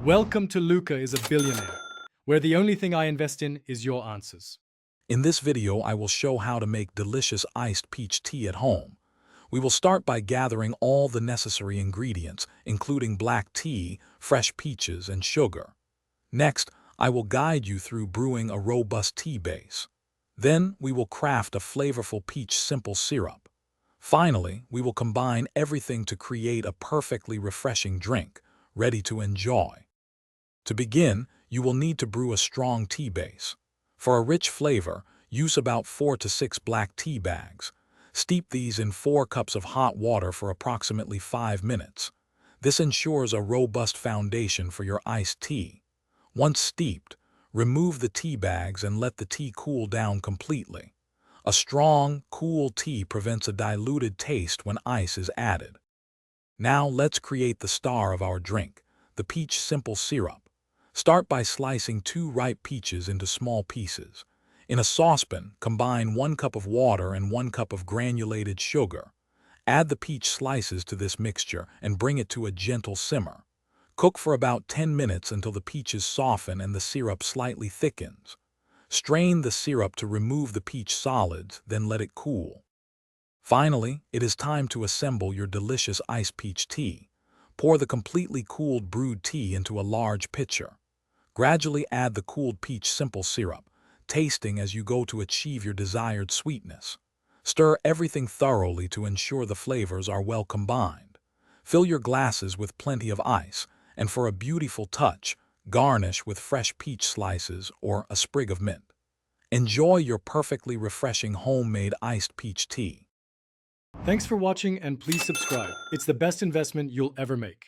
Welcome to Luca is a Billionaire, where the only thing I invest in is your answers. In this video, I will show how to make delicious iced peach tea at home. We will start by gathering all the necessary ingredients, including black tea, fresh peaches, and sugar. Next, I will guide you through brewing a robust tea base. Then, we will craft a flavorful peach simple syrup. Finally, we will combine everything to create a perfectly refreshing drink, ready to enjoy. To begin, you will need to brew a strong tea base. For a rich flavor, use about 4 to 6 black tea bags. Steep these in 4 cups of hot water for approximately 5 minutes. This ensures a robust foundation for your iced tea. Once steeped, remove the tea bags and let the tea cool down completely. A strong, cool tea prevents a diluted taste when ice is added. Now let's create the star of our drink, the peach simple syrup. Start by slicing 2 ripe peaches into small pieces. In a saucepan, combine 1 cup of water and 1 cup of granulated sugar. Add the peach slices to this mixture and bring it to a gentle simmer. Cook for about 10 minutes until the peaches soften and the syrup slightly thickens. Strain the syrup to remove the peach solids, then let it cool. Finally, it is time to assemble your delicious iced peach tea. Pour the completely cooled brewed tea into a large pitcher. Gradually add the cooled peach simple syrup, tasting as you go to achieve your desired sweetness. Stir everything thoroughly to ensure the flavors are well combined. Fill your glasses with plenty of ice, and for a beautiful touch, garnish with fresh peach slices or a sprig of mint. Enjoy your perfectly refreshing homemade iced peach tea. Thanks for watching and please subscribe. It's the best investment you'll ever make.